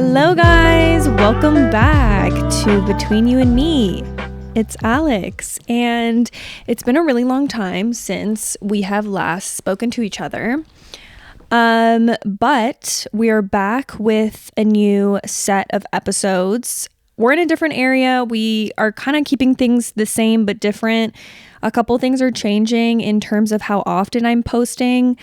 Hello guys, welcome back to Between You and Me. It's Alex, and it's been a really long time since we have last spoken to each other. But we are back with a new set of episodes. We're in a different area. We are kind of keeping things the same but different. A couple things are changing in terms of how often I'm posting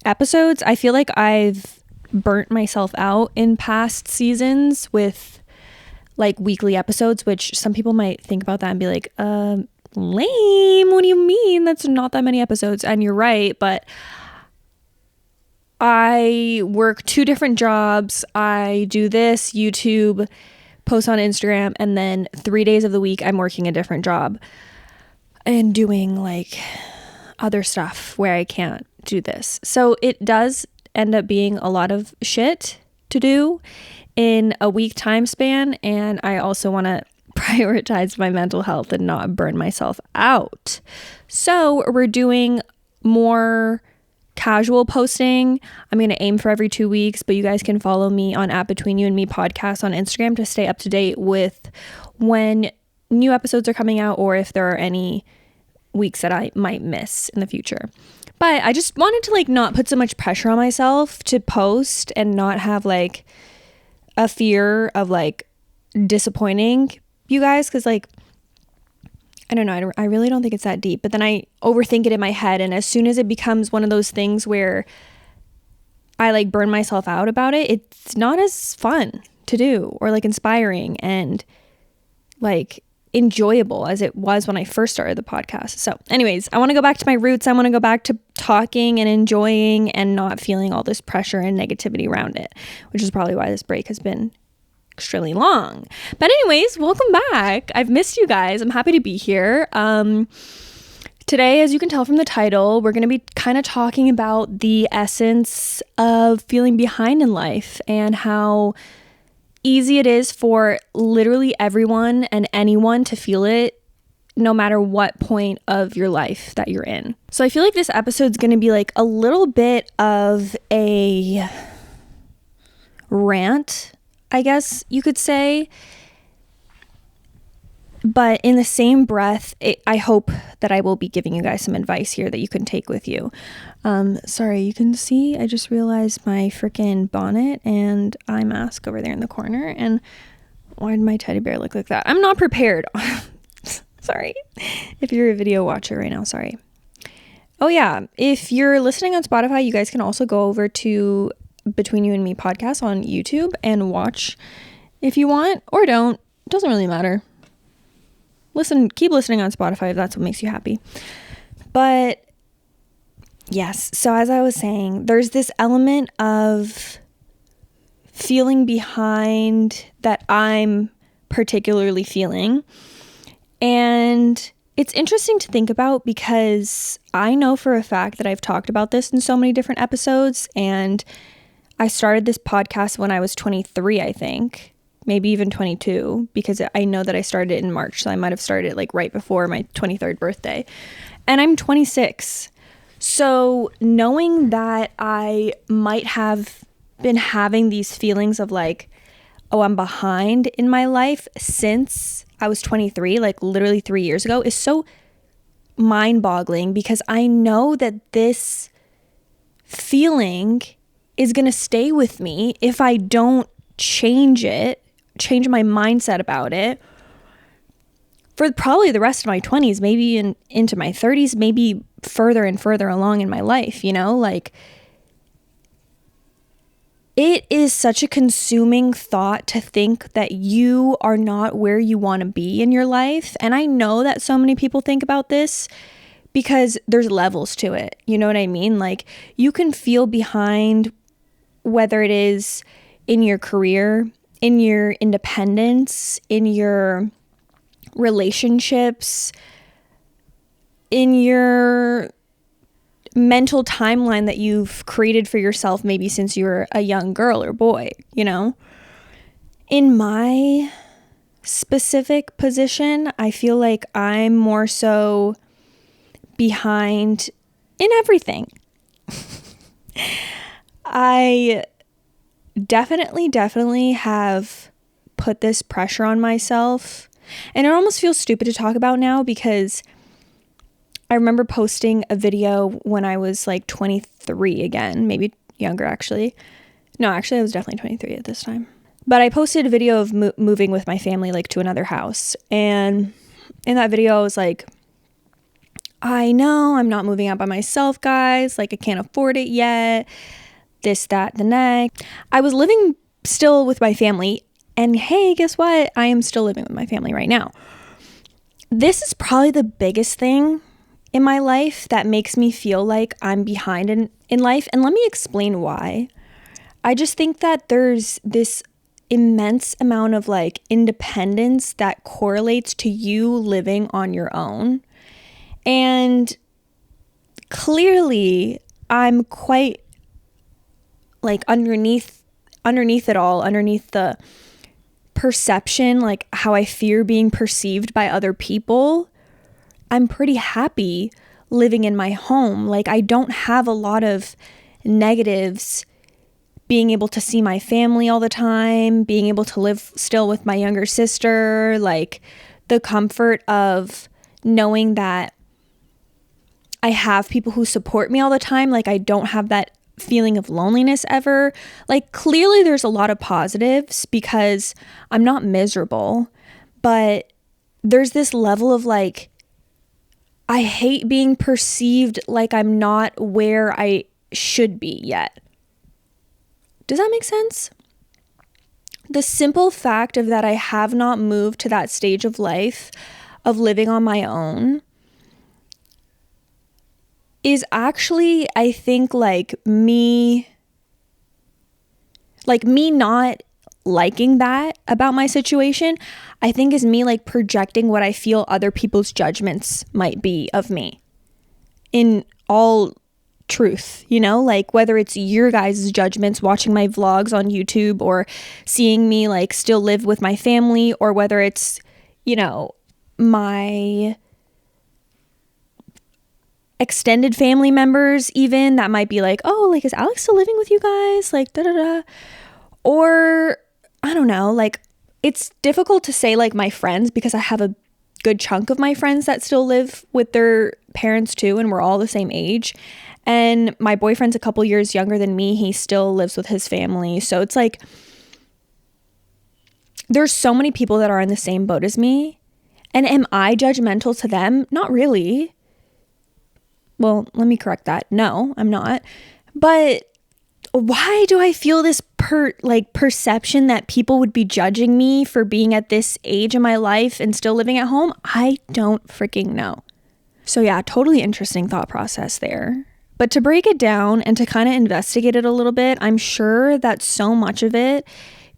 episodes. I feel like I've burnt myself out in past seasons with like weekly episodes, which some people might think about that and be like, lame, what do you mean? That's not that many episodes. And you're right, but I work 2 different jobs. I do this, YouTube, post on Instagram, and then 3 days of the week I'm working a different job and doing like other stuff where I can't do this. So it does end up being a lot of shit to do in a week time span, and I also want to prioritize my mental health and not burn myself out. So we're doing more casual posting. I'm going to aim for every 2 weeks, but you guys can follow me on @BetweenYouAndMe podcast on Instagram to stay up to date with when new episodes are coming out or if there are any weeks that I might miss in the future. But I just wanted to like not put so much pressure on myself to post and not have like a fear of like disappointing you guys, because like I don't know, I really don't think it's that deep, but then I overthink it in my head, and as soon as it becomes one of those things where I like burn myself out about it, it's not as fun to do or like inspiring and like enjoyable as it was when I first started the podcast. So anyways, I want to go back to my roots. I want to go back to talking and enjoying and not feeling all this pressure and negativity around it, which is probably why this break has been extremely long. But anyways, welcome back. I've missed you guys. I'm happy to be here. Today, as you can tell from the title, we're going to be kind of talking about the essence of feeling behind in life and how easy it is for literally everyone and anyone to feel it, no matter what point of your life that you're in. So I feel like this episode's going to be like a little bit of a rant, I guess you could say. But in the same breath, I hope that I will be giving you guys some advice here that you can take with you. Sorry, you can see, I just realized my freaking bonnet and eye mask over there in the corner. And why did my teddy bear look like that? I'm not prepared. Sorry. If you're a video watcher right now, sorry. Oh yeah, if you're listening on Spotify, you guys can also go over to Between You and Me podcast on YouTube and watch if you want, or don't. It doesn't really matter. Keep listening on Spotify if that's what makes you happy. But yes, so as I was saying, there's this element of feeling behind that I'm particularly feeling. And it's interesting to think about because I know for a fact that I've talked about this in so many different episodes, and I started this podcast when I was 23, I think. Maybe even 22, because I know that I started it in March, so I might have started it like right before my 23rd birthday. And I'm 26. So knowing that I might have been having these feelings of like, oh, I'm behind in my life since I was 23, like literally 3 years ago, is so mind-boggling, because I know that this feeling is going to stay with me if I don't change my mindset about it for probably the rest of my 20s, maybe into my 30s, maybe further and further along in my life, you know? Like, it is such a consuming thought to think that you are not where you want to be in your life. And I know that so many people think about this because there's levels to it. You know what I mean? Like, you can feel behind, whether it is in your career, in your independence, in your relationships, in your mental timeline that you've created for yourself, maybe since you were a young girl or boy, you know? In my specific position, I feel like I'm more so behind in everything. I definitely have put this pressure on myself. And it almost feels stupid to talk about now because I remember posting a video when I was like 23 again, maybe younger actually. No, actually I was definitely 23 at this time. But I posted a video of moving with my family like to another house. And in that video I was like, I know I'm not moving out by myself, guys. Like I can't afford it yet. This, that, the next. I was living still with my family. And hey, guess what? I am still living with my family right now. This is probably the biggest thing in my life that makes me feel like I'm behind in life. And let me explain why. I just think that there's this immense amount of like independence that correlates to you living on your own. And clearly I'm quite like underneath it all, underneath the perception, like how I fear being perceived by other people, I'm pretty happy living in my home. Like I don't have a lot of negatives being able to see my family all the time, being able to live still with my younger sister, like the comfort of knowing that I have people who support me all the time. Like I don't have that feeling of loneliness ever. Like clearly there's a lot of positives because I'm not miserable, but there's this level of like, I hate being perceived like I'm not where I should be yet. Does that make sense? The simple fact of that I have not moved to that stage of life of living on my own is actually, I think, like me not liking that about my situation, I think is me like projecting what I feel other people's judgments might be of me in all truth, you know, like whether it's your guys' judgments watching my vlogs on YouTube or seeing me like still live with my family, or whether it's, you know, my extended family members even that might be like, oh, like is Alex still living with you guys, like da da da, or I don't know, like it's difficult to say like my friends because I have a good chunk of my friends that still live with their parents too, and we're all the same age. And my boyfriend's a couple years younger than me. He still lives with his family. So it's like, there's so many people that are in the same boat as me. And am I judgmental to them? Not really. Well, let me correct that. No, I'm not. But why do I feel this perception that people would be judging me for being at this age in my life and still living at home? I don't freaking know. So yeah, totally interesting thought process there. But to break it down and to kind of investigate it a little bit, I'm sure that so much of it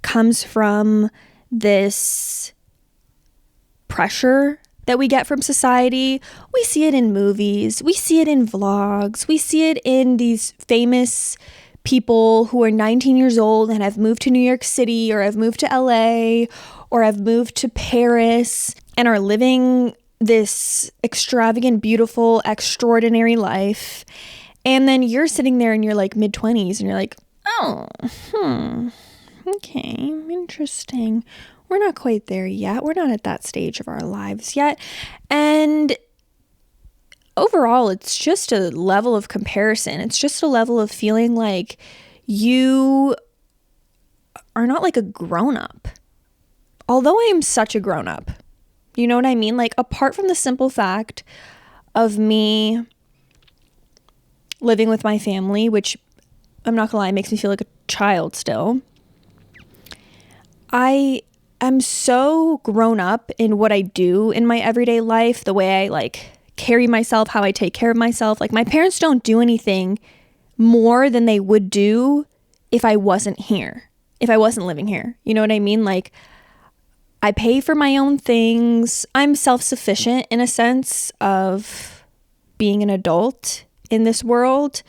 comes from this pressure that we get from society. We see it in movies, we see it in vlogs, we see it in these famous people who are 19 years old and have moved to New York City or have moved to LA or have moved to Paris and are living this extravagant, beautiful, extraordinary life. And then you're sitting there in your like mid-20s and you're like, oh, okay, interesting. We're not quite there yet. We're not at that stage of our lives yet. And overall, it's just a level of comparison. It's just a level of feeling like you are not like a grown-up. Although I am such a grown-up. You know what I mean? Like apart from the simple fact of me living with my family, which I'm not gonna lie, makes me feel like a child still. I am so grown up in what I do in my everyday life, the way I like carry myself, how I take care of myself. Like my parents don't do anything more than they would do if I wasn't here, if I wasn't living here. You know what I mean? Like I pay for my own things. I'm self-sufficient in a sense of being an adult in this world,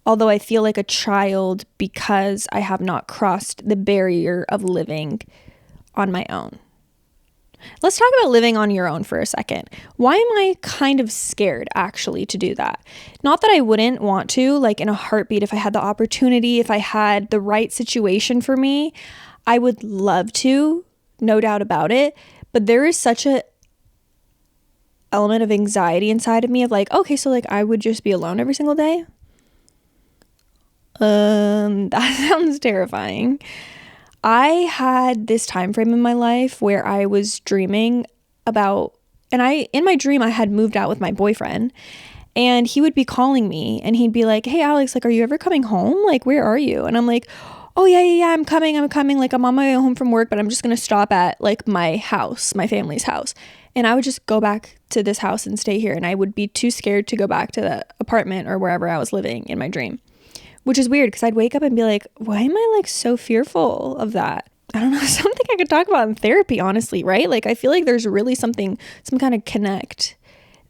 although I feel like a child because I have not crossed the barrier of living on my own. Let's talk about living on your own for a second. Why am I kind of scared actually to do that? Not that I wouldn't want to, like in a heartbeat, if I had the opportunity, if I had the right situation for me, I would love to, no doubt about it. But there is such a element of anxiety inside of me of like, okay, so like I would just be alone every single day. That sounds terrifying. I had this time frame in my life where I was dreaming about, and in my dream, I had moved out with my boyfriend, and he would be calling me and he'd be like, hey, Alex, like, are you ever coming home? Like, where are you? And I'm like, oh yeah, I'm coming. Like, I'm on my way home from work, but I'm just going to stop at like my house, my family's house. And I would just go back to this house and stay here. And I would be too scared to go back to the apartment or wherever I was living in my dream. Which is weird because I'd wake up and be like, why am I like so fearful of that? I don't know, something I could talk about in therapy, honestly, right? Like I feel like there's really some kind of connect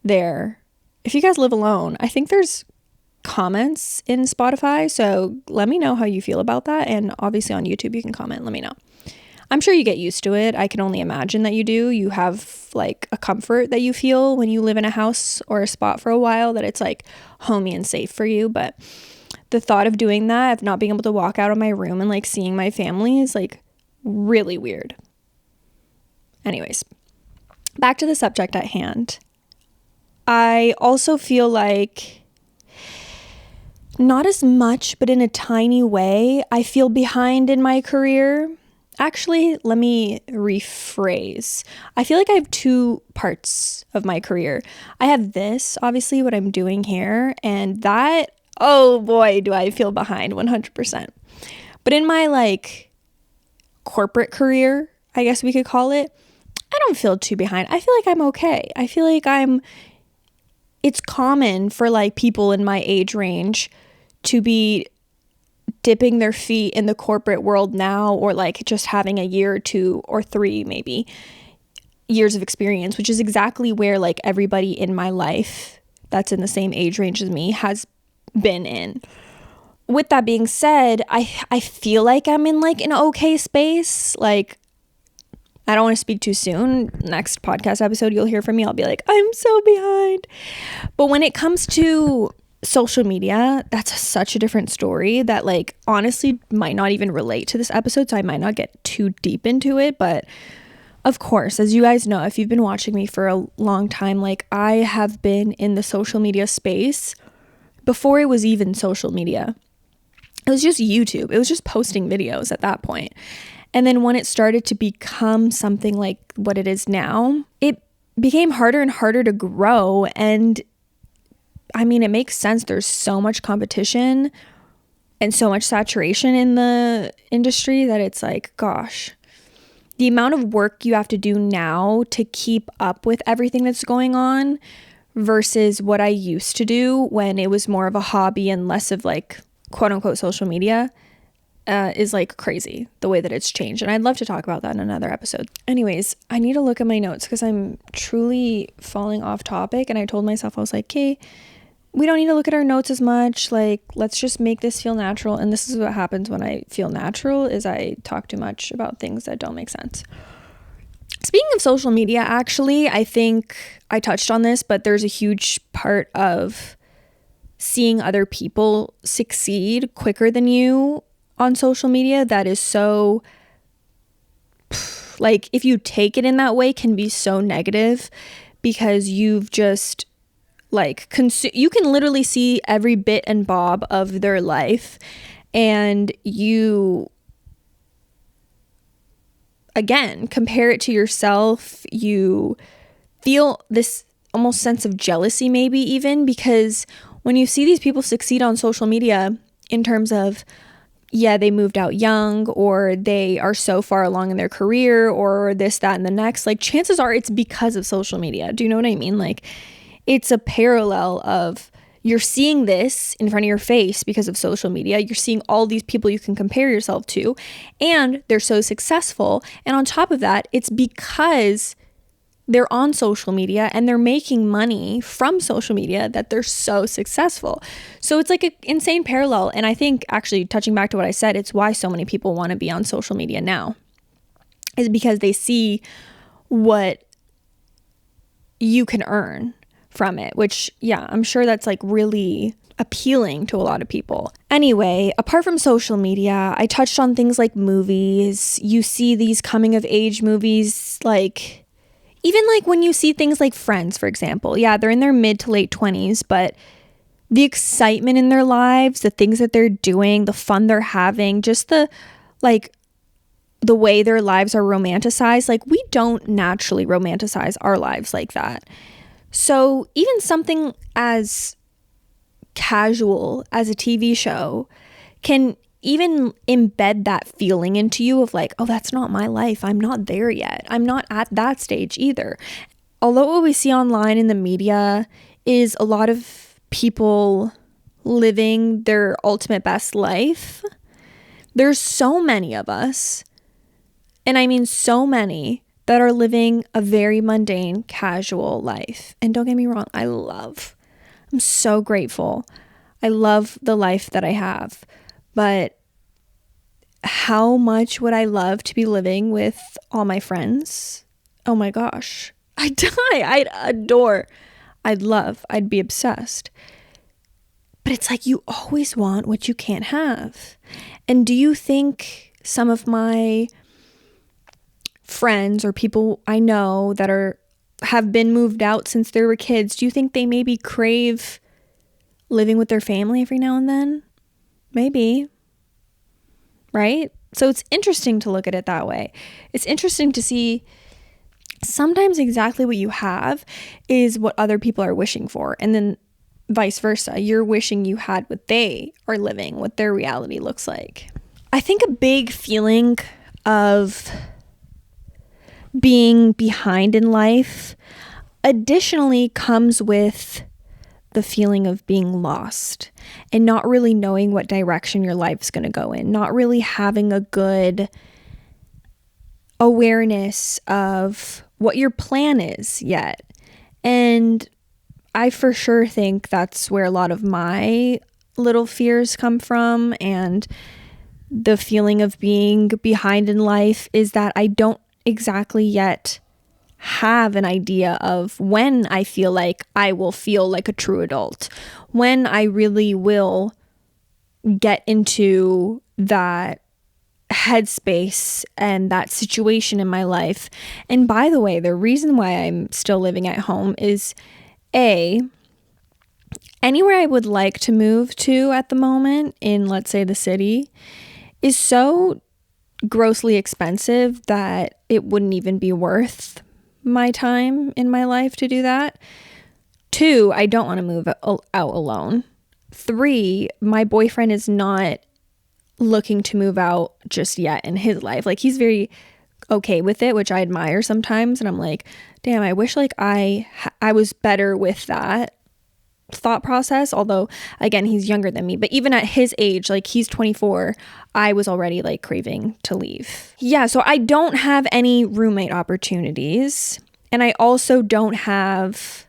there. If you guys live alone, I think there's comments in Spotify. So let me know how you feel about that. And obviously on YouTube, you can comment, let me know. I'm sure you get used to it. I can only imagine that you do. You have like a comfort that you feel when you live in a house or a spot for a while, that it's like homey and safe for you. But the thought of doing that, of not being able to walk out of my room and like seeing my family is like really weird. Anyways, back to the subject at hand. I also feel like, not as much, but in a tiny way, I feel behind in my career. Actually, let me rephrase. I feel like I have two parts of my career. I have this, obviously, what I'm doing here, and that, oh boy, do I feel behind 100%. But in my like corporate career, I guess we could call it, I don't feel too behind. I feel like I'm okay. I feel like it's common for like people in my age range to be dipping their feet in the corporate world now, or like just having a year or 2 or 3 maybe years of experience, which is exactly where like everybody in my life that's in the same age range as me has been in. With that being said, I feel like I'm in like an okay space. Like, I don't want to speak too soon. Next podcast episode you'll hear from me, I'll be like, I'm so behind. But when it comes to social media, that's such a different story that like honestly might not even relate to this episode, so I might not get too deep into it. But of course, as you guys know, if you've been watching me for a long time, like I have been in the social media space before it was even social media. It was just YouTube. It was just posting videos at that point. And then when it started to become something like what it is now, it became harder and harder to grow. And I mean, it makes sense. There's so much competition and so much saturation in the industry that it's like, gosh, the amount of work you have to do now to keep up with everything that's going on versus what I used to do when it was more of a hobby and less of like quote unquote social media is like crazy, the way that it's changed. And I'd love to talk about that in another episode. Anyways, I need to look at my notes because I'm truly falling off topic. And I told myself, I was like, okay, we don't need to look at our notes as much. Like, let's just make this feel natural. And this is what happens when I feel natural, is I talk too much about things that don't make sense. Speaking of social media, actually, I think I touched on this, but there's a huge part of seeing other people succeed quicker than you on social media that is so, like, if you take it in that way, can be so negative because you've just like you can literally see every bit and bob of their life, and you again compare it to yourself. You feel this almost sense of jealousy, maybe even, because when you see these people succeed on social media in terms of, yeah, they moved out young, or they are so far along in their career, or this, that, and the next, like chances are it's because of social media. Do you know what I mean? Like, it's a parallel of you're seeing this in front of your face because of social media. You're seeing all these people you can compare yourself to, and they're so successful. And on top of that, it's because they're on social media and they're making money from social media that they're so successful. So it's like an insane parallel. And I think, actually, touching back to what I said, it's why so many people want to be on social media now, is because they see what you can earn from it, which, yeah, I'm sure that's like really appealing to a lot of people. Anyway, apart from social media, I touched on things like movies. You see these coming of age movies, like even like when you see things like Friends, for example. Yeah, they're in their mid to late 20s, but the excitement in their lives, the things that they're doing, the fun they're having, just the way their lives are romanticized, like we don't naturally romanticize our lives like that. So even something as casual as a TV show can even embed that feeling into you of like, oh, that's not my life. I'm not there yet. I'm not at that stage either. Although what we see online in the media is a lot of people living their ultimate best life, there's so many of us, and I mean so many, that are living a very mundane, casual life. And don't get me wrong, I'm so grateful. I love the life that I have. But how much would I love to be living with all my friends? Oh my gosh. I'd die. I'd be obsessed. But it's like you always want what you can't have. And do you think some of my friends or people I know that have been moved out since they were kids, do you think they maybe crave living with their family every now and then? Maybe. Right? So it's interesting to look at it that way. It's interesting to see sometimes exactly what you have is what other people are wishing for. And then vice versa. You're wishing you had what they are living, what their reality looks like. I think a big feeling of being behind in life additionally comes with the feeling of being lost and not really knowing what direction your life's going to go in, not really having a good awareness of what your plan is yet. And I for sure think that's where a lot of my little fears come from, and the feeling of being behind in life is that I don't exactly yet have an idea of when I feel like I will feel like a true adult, when I really will get into that headspace and that situation in my life. And by the way, the reason why I'm still living at home is anywhere I would like to move to at the moment in, let's say, the city is so grossly expensive that it wouldn't even be worth my time in my life to do that. 2, I don't want to move out alone. 3, my boyfriend is not looking to move out just yet in his life. Like, he's very okay with it, which I admire sometimes. And I'm like, damn, I wish like I was better with that thought process. Although again, he's younger than me, but even at his age, like he's 24, I was already like craving to leave. Yeah, so I don't have any roommate opportunities, and I also don't have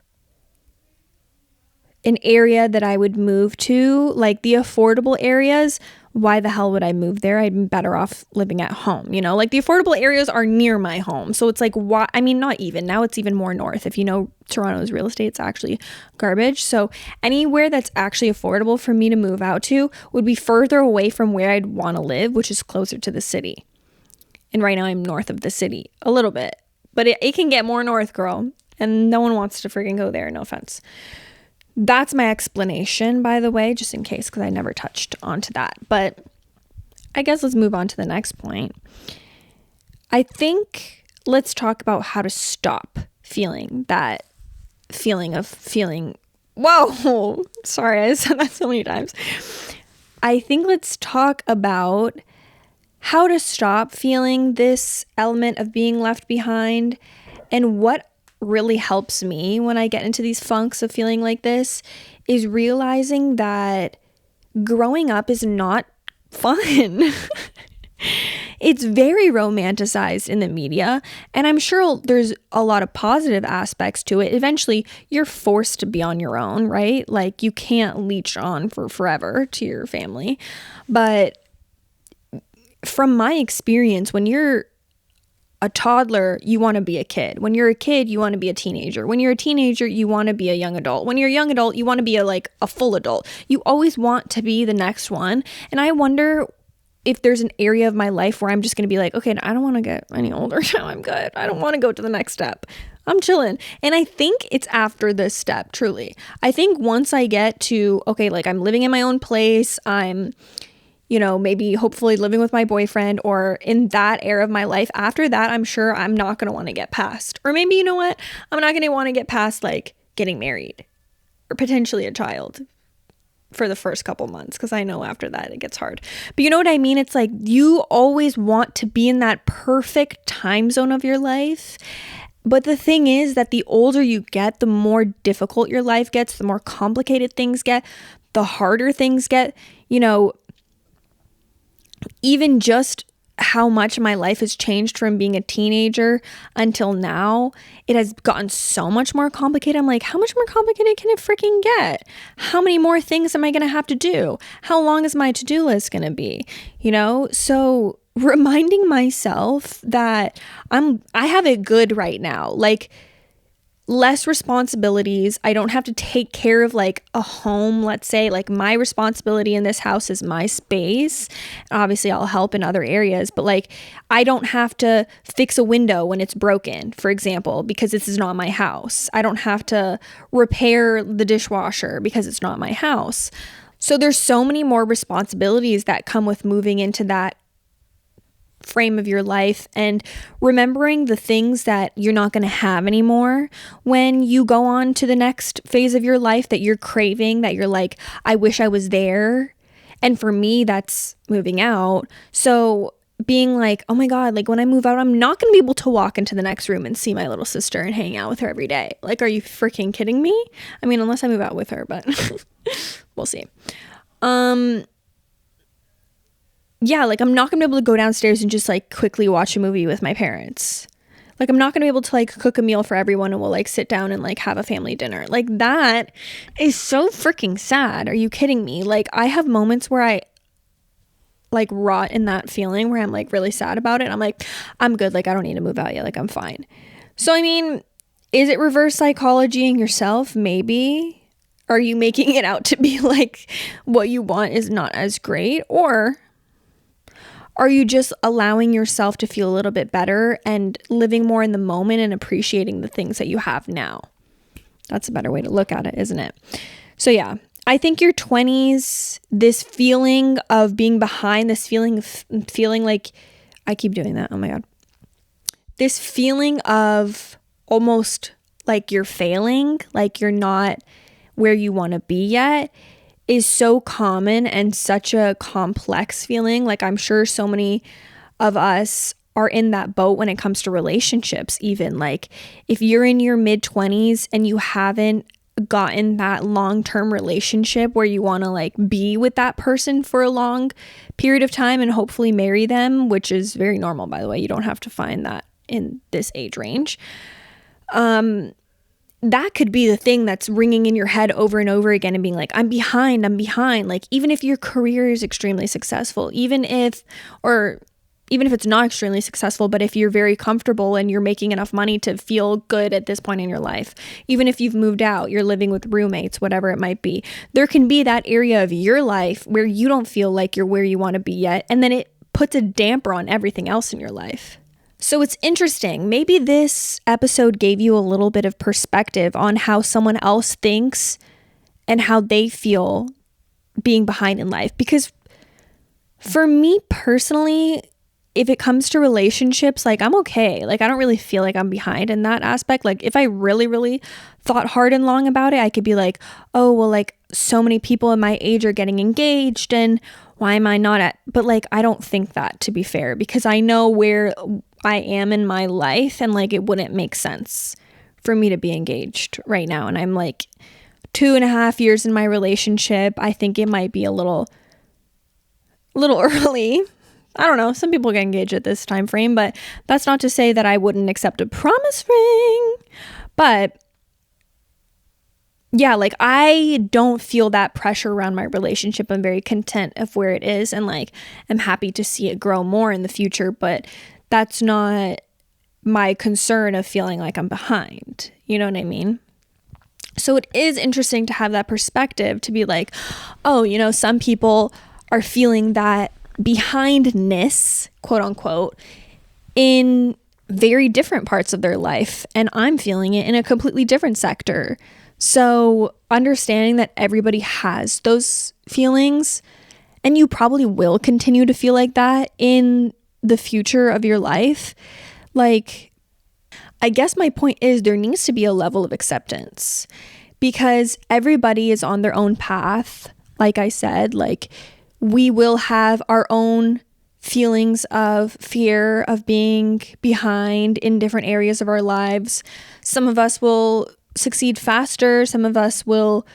an area that I would move to, like the affordable areas. Why the hell would I move there? I'd be better off living at home, you know? Like the affordable areas are near my home. So it's like, why? I mean, not even. Now it's even more north. If you know Toronto's real estate, it's actually garbage. So anywhere that's actually affordable for me to move out to would be further away from where I'd want to live, which is closer to the city. And right now I'm north of the city a little bit. But it can get more north, girl. And no one wants to freaking go there. No offense. That's my explanation, by the way, just in case, because I never touched onto that. But I guess let's move on to the next point. I think let's talk about how to stop feeling that feeling of feeling. Whoa, sorry, I said that so many times. I think let's talk about how to stop feeling this element of being left behind, and what really helps me when I get into these funks of feeling like this is realizing that growing up is not fun. It's very romanticized in the media, and I'm sure there's a lot of positive aspects to it. Eventually, you're forced to be on your own, right? Like, you can't leech on for forever to your family. But from my experience, when you're a toddler, you want to be a kid. When you're a kid, you want to be a teenager. When you're a teenager, you want to be a young adult. When you're a young adult, you want to be a full adult. You always want to be the next one. And I wonder if there's an area of my life where I'm just going to be like, okay, I don't want to get any older now. I'm good. I don't want to go to the next step. I'm chilling. And I think it's after this step, truly. I think once I get to, okay, like I'm living in my own place, I'm, maybe hopefully living with my boyfriend or in that era of my life. After that, I'm sure I'm not going to want to get past. Or maybe, you know what? I'm not going to want to get past like getting married or potentially a child for the first couple months, because I know after that it gets hard. But you know what I mean? It's like you always want to be in that perfect time zone of your life. But the thing is that the older you get, the more difficult your life gets, the more complicated things get, the harder things get. Even just how much my life has changed from being a teenager until now, it has gotten so much more complicated. I'm like, how much more complicated can it freaking get? How many more things am I going to have to do? How long is my to-do list going to be? So reminding myself that I have it good right now. Like, less responsibilities. I don't have to take care of like a home, let's say. Like, my responsibility in this house is my space. Obviously, I'll help in other areas, but like, I don't have to fix a window when it's broken, for example, because this is not my house. I don't have to repair the dishwasher because it's not my house. So there's so many more responsibilities that come with moving into that frame of your life, and remembering the things that you're not going to have anymore when you go on to the next phase of your life that you're craving, that you're like, I wish I was there. And for me, that's moving out. So being like, oh my God, like when I move out, I'm not going to be able to walk into the next room and see my little sister and hang out with her every day. Like, are you freaking kidding me? I mean, unless I move out with her, but we'll see. Yeah, like I'm not gonna be able to go downstairs and just like quickly watch a movie with my parents. Like, I'm not gonna be able to like cook a meal for everyone and we'll like sit down and like have a family dinner. Like, that is so freaking sad. Are you kidding me? Like, I have moments where I like rot in that feeling where I'm like really sad about it. I'm like, I'm good. Like, I don't need to move out yet. Like, I'm fine. So, I mean, is it reverse psychologying yourself? Maybe. Are you making it out to be like what you want is not as great? Or are you just allowing yourself to feel a little bit better and living more in the moment and appreciating the things that you have now? That's a better way to look at it, isn't it? So yeah, I think your 20s, this feeling of being behind, this feeling of feeling like, I keep doing that, oh my God. This feeling of almost like you're failing, like you're not where you want to be yet, is so common and such a complex feeling. Like, I'm sure so many of us are in that boat when it comes to relationships. Even like, if you're in your mid-20s and you haven't gotten that long-term relationship where you want to like be with that person for a long period of time and hopefully marry them, which is very normal, by the way. You don't have to find that in this age range. That could be the thing that's ringing in your head over and over again and being like, I'm behind. Like, even if your career is extremely successful, even if it's not extremely successful, but if you're very comfortable and you're making enough money to feel good at this point in your life, even if you've moved out, you're living with roommates, whatever it might be, there can be that area of your life where you don't feel like you're where you want to be yet. And then it puts a damper on everything else in your life. So it's interesting. Maybe this episode gave you a little bit of perspective on how someone else thinks and how they feel being behind in life. Because for me personally, if it comes to relationships, like, I'm okay. Like, I don't really feel like I'm behind in that aspect. Like, if I really, really thought hard and long about it, I could be like, oh, well, like, so many people in my age are getting engaged and why am I not at? But like, I don't think that, to be fair, because I know where I am in my life and like, it wouldn't make sense for me to be engaged right now. And I'm like 2.5 years in my relationship. I think it might be a little early. I don't know. Some people get engaged at this time frame, but that's not to say that I wouldn't accept a promise ring. But yeah, like, I don't feel that pressure around my relationship. I'm very content of where it is and like, I'm happy to see it grow more in the future, but that's not my concern of feeling like I'm behind. You know what I mean? So it is interesting to have that perspective to be like, oh, you know, some people are feeling that behindness, quote unquote, in very different parts of their life. And I'm feeling it in a completely different sector. So understanding that everybody has those feelings, and you probably will continue to feel like that in the future of your life. Like, I guess my point is there needs to be a level of acceptance because everybody is on their own path. Like I said, like we will have our own feelings of fear of being behind in different areas of our lives. Some of us will succeed faster. Some of us will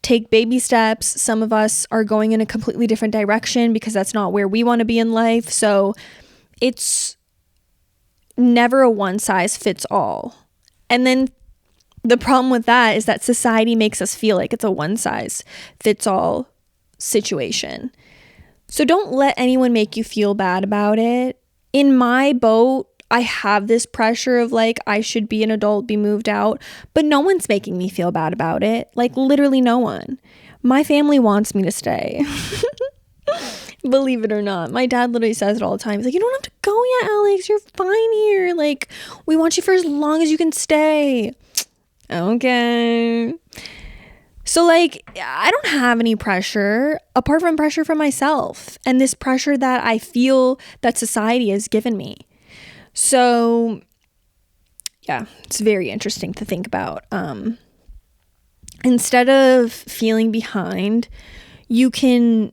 take baby steps. Some of us are going in a completely different direction because that's not where we want to be in life. So it's never a one size fits all. And then the problem with that is that society makes us feel like it's a one size fits all situation. So don't let anyone make you feel bad about it. In my boat, I have this pressure of like, I should be an adult, be moved out, but no one's making me feel bad about it. Like literally no one. My family wants me to stay. Believe it or not. My dad literally says it all the time. He's like, you don't have to go yet, Alex. You're fine here. Like, we want you for as long as you can stay. Okay. So like, I don't have any pressure apart from pressure from myself and this pressure that I feel that society has given me. So yeah, it's very interesting to think about. Instead of feeling behind, you can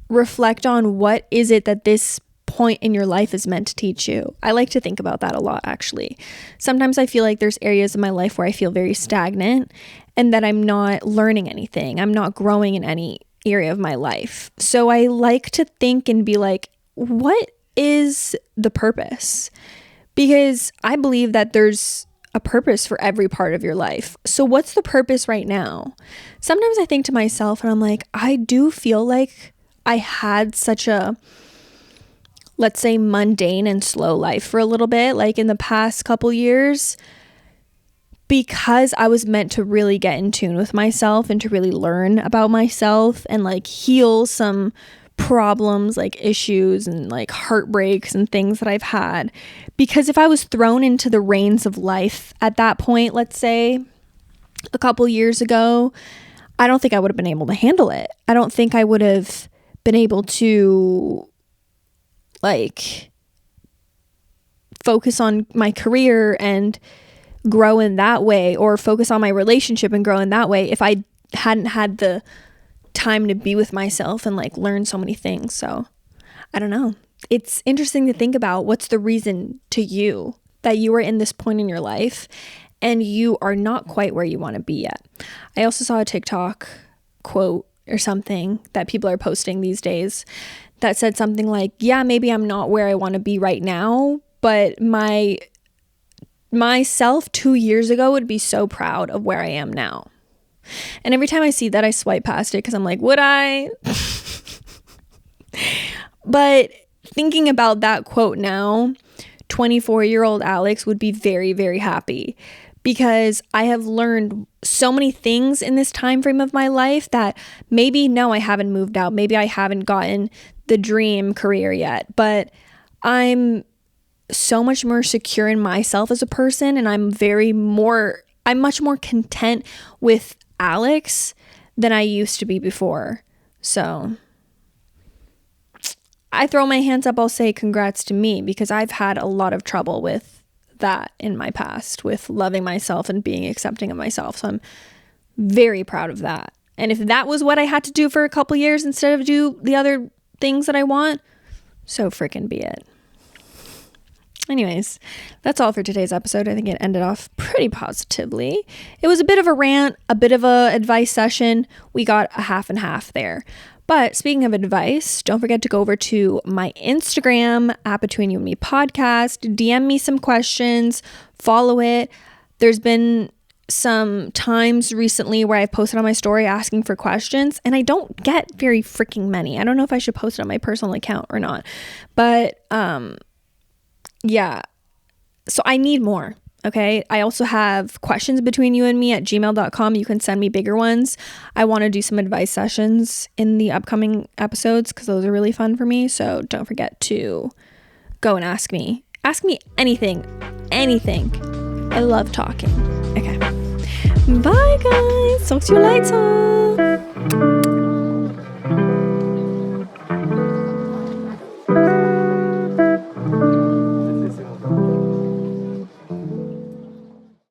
reflect on what is it that this point in your life is meant to teach you. I like to think about that a lot, actually. Sometimes I feel like there's areas in my life where I feel very stagnant and that I'm not learning anything. I'm not growing in any area of my life. So I like to think and be like, what is the purpose? Because I believe that there's a purpose for every part of your life. So what's the purpose right now? Sometimes I think to myself and I'm like, I do feel like I had such a, let's say, mundane and slow life for a little bit, like in the past couple years, because I was meant to really get in tune with myself and to really learn about myself and like heal some problems, like issues and like heartbreaks and things that I've had. Because if I was thrown into the reins of life at that point, let's say a couple years ago, I don't think I would have been able to handle it. I don't think I would have been able to like focus on my career and grow in that way, or focus on my relationship and grow in that way if I hadn't had the time to be with myself and like learn so many things. So I don't know. It's interesting to think about what's the reason to you that you are in this point in your life and you are not quite where you want to be yet. I also saw a TikTok quote or something that people are posting these days that said something like, yeah, maybe I'm not where I want to be right now, but myself 2 years ago would be so proud of where I am now. And every time I see that, I swipe past it because I'm like, would I? But thinking about that quote now, 24-year-old Alex would be very, very happy because I have learned so many things in this time frame of my life that maybe, no, I haven't moved out. Maybe I haven't gotten the dream career yet, but I'm so much more secure in myself as a person, and I'm much more content with Alex than I used to be before. So I throw my hands up, I'll say congrats to me, because I've had a lot of trouble with that in my past, with loving myself and being accepting of myself. So I'm very proud of that. And if that was what I had to do for a couple years instead of do the other things that I want, so freaking be it. Anyways, that's all for today's episode. I think it ended off pretty positively. It was a bit of a rant, a bit of a advice session. We got a half and half there. But speaking of advice, don't forget to go over to my Instagram, at Between You and Me Podcast. DM me some questions, follow it. There's been some times recently where I've posted on my story asking for questions, and I don't get very freaking many. I don't know if I should post it on my personal account or not. But yeah, So I need more. Okay. I also have questions between you and me at gmail.com. You can send me bigger ones. I want to do some advice sessions in the upcoming episodes because those are really fun for me. So don't forget to go and ask me. Ask me anything. Anything. I love talking. Okay. Bye, guys. Talk to you later.